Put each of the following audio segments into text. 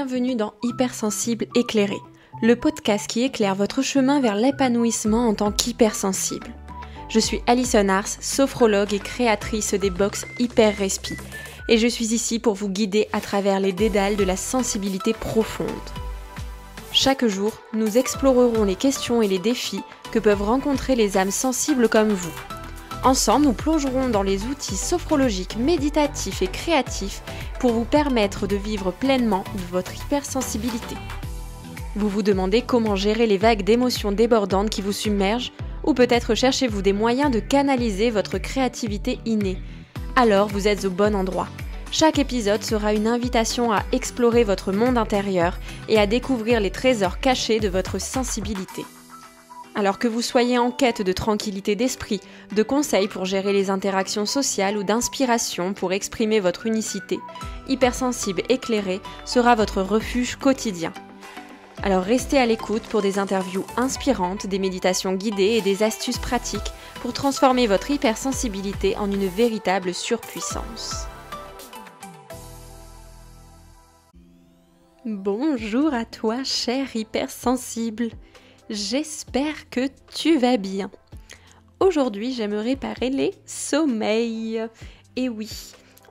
Bienvenue dans Hypersensible éclairé, le podcast qui éclaire votre chemin vers l'épanouissement en tant qu'hypersensible. Je suis Alison Ars, sophrologue et créatrice des box Hyper Respi, et je suis ici pour vous guider à travers les dédales de la sensibilité profonde. Chaque jour, nous explorerons les questions et les défis que peuvent rencontrer les âmes sensibles comme vous. Ensemble, nous plongerons dans les outils sophrologiques, méditatifs et créatifs pour vous permettre de vivre pleinement de votre hypersensibilité. Vous vous demandez comment gérer les vagues d'émotions débordantes qui vous submergent, ou peut-être cherchez-vous des moyens de canaliser votre créativité innée. Alors vous êtes au bon endroit. Chaque épisode sera une invitation à explorer votre monde intérieur et à découvrir les trésors cachés de votre sensibilité. Alors que vous soyez en quête de tranquillité d'esprit, de conseils pour gérer les interactions sociales ou d'inspiration pour exprimer votre unicité, Hypersensible éclairé sera votre refuge quotidien. Alors restez à l'écoute pour des interviews inspirantes, des méditations guidées et des astuces pratiques pour transformer votre hypersensibilité en une véritable surpuissance. Bonjour à toi, cher hypersensible. J'espère que tu vas bien. Aujourd'hui, j'aimerais parler sommeil. Et oui,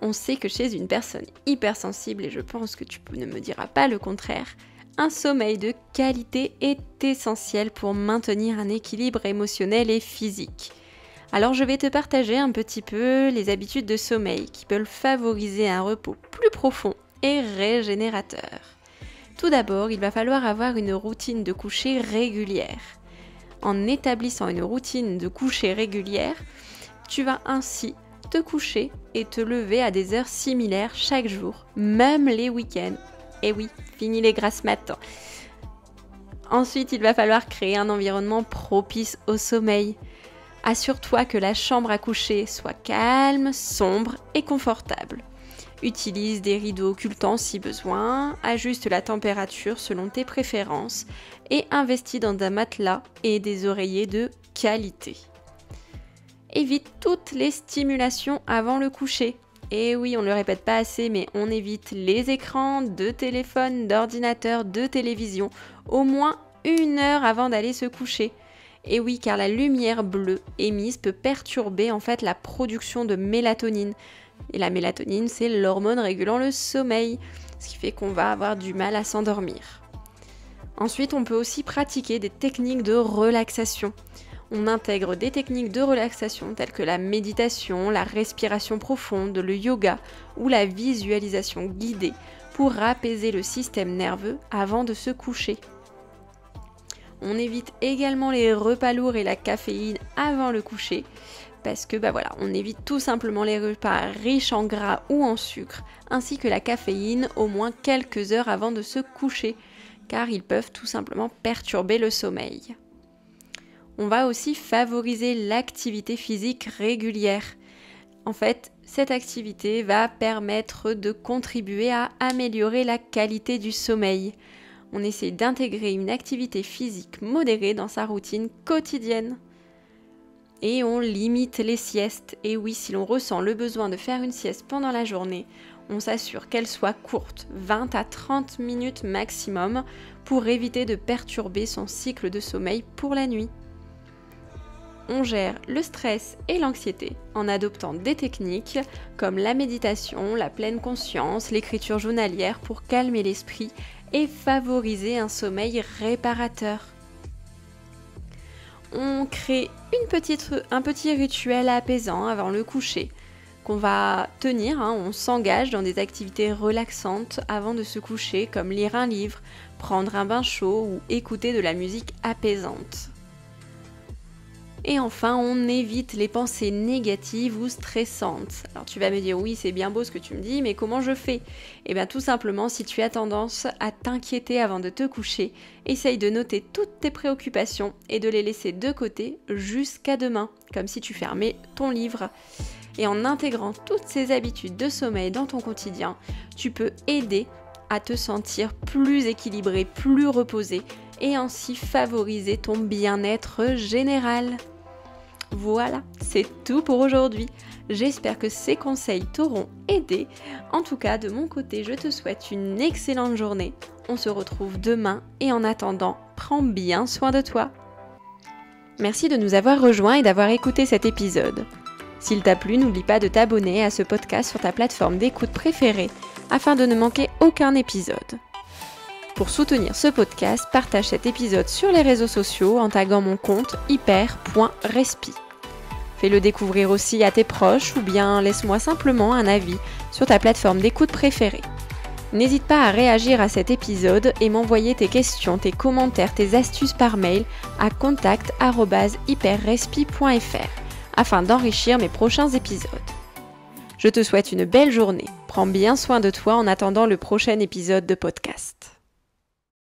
on sait que chez une personne hypersensible, et je pense que tu ne me diras pas le contraire, un sommeil de qualité est essentiel pour maintenir un équilibre émotionnel et physique. Alors je vais te partager un petit peu les habitudes de sommeil qui peuvent favoriser un repos plus profond et régénérateur. Tout d'abord, il va falloir avoir une routine de coucher régulière. En établissant une routine de coucher régulière, tu vas ainsi te coucher et te lever à des heures similaires chaque jour, même les week-ends. Et oui, fini les grasses mat. Ensuite, il va falloir créer un environnement propice au sommeil. Assure-toi que la chambre à coucher soit calme, sombre et confortable. Utilise des rideaux occultants si besoin, ajuste la température selon tes préférences et investis dans un matelas et des oreillers de qualité. Évite toutes les stimulations avant le coucher. Et oui, on ne le répète pas assez, mais on évite les écrans de téléphone, d'ordinateur, de télévision au moins 1 heure avant d'aller se coucher. Et oui, car la lumière bleue émise peut perturber en fait la production de mélatonine. Et la mélatonine, c'est l'hormone régulant le sommeil, ce qui fait qu'on va avoir du mal à s'endormir. Ensuite, on peut aussi pratiquer des techniques de relaxation. On intègre des techniques de relaxation telles que la méditation, la respiration profonde, le yoga ou la visualisation guidée pour apaiser le système nerveux avant de se coucher. On évite également les repas lourds et la caféine avant le coucher parce que on évite tout simplement les repas riches en gras ou en sucre ainsi que la caféine au moins quelques heures avant de se coucher car ils peuvent tout simplement perturber le sommeil. On va aussi favoriser l'activité physique régulière. En fait, cette activité va permettre de contribuer à améliorer la qualité du sommeil. On essaie d'intégrer une activité physique modérée dans sa routine quotidienne. Et on limite les siestes. Et oui, si l'on ressent le besoin de faire une sieste pendant la journée, on s'assure qu'elle soit courte, 20 à 30 minutes maximum, pour éviter de perturber son cycle de sommeil pour la nuit. On gère le stress et l'anxiété en adoptant des techniques comme la méditation, la pleine conscience, l'écriture journalière pour calmer l'esprit et favoriser un sommeil réparateur. On crée un petit rituel apaisant avant le coucher qu'on va tenir, on s'engage dans des activités relaxantes avant de se coucher comme lire un livre, prendre un bain chaud ou écouter de la musique apaisante. Et enfin, on évite les pensées négatives ou stressantes. Alors tu vas me dire, oui, c'est bien beau ce que tu me dis, mais comment je fais ? Eh bien tout simplement, si tu as tendance à t'inquiéter avant de te coucher, essaye de noter toutes tes préoccupations et de les laisser de côté jusqu'à demain, comme si tu fermais ton livre. Et en intégrant toutes ces habitudes de sommeil dans ton quotidien, tu peux aider à te sentir plus équilibré, plus reposé, et ainsi favoriser ton bien-être général. Voilà, c'est tout pour aujourd'hui. J'espère que ces conseils t'auront aidé. En tout cas, de mon côté, je te souhaite une excellente journée. On se retrouve demain et en attendant, prends bien soin de toi. Merci de nous avoir rejoints et d'avoir écouté cet épisode. S'il t'a plu, n'oublie pas de t'abonner à ce podcast sur ta plateforme d'écoute préférée afin de ne manquer aucun épisode. Pour soutenir ce podcast, partage cet épisode sur les réseaux sociaux en taguant mon compte hyper.respi. Fais-le découvrir aussi à tes proches ou bien laisse-moi simplement un avis sur ta plateforme d'écoute préférée. N'hésite pas à réagir à cet épisode et m'envoyer tes questions, tes commentaires, tes astuces par mail à contact@hyperrespi.fr afin d'enrichir mes prochains épisodes. Je te souhaite une belle journée. Prends bien soin de toi en attendant le prochain épisode de podcast.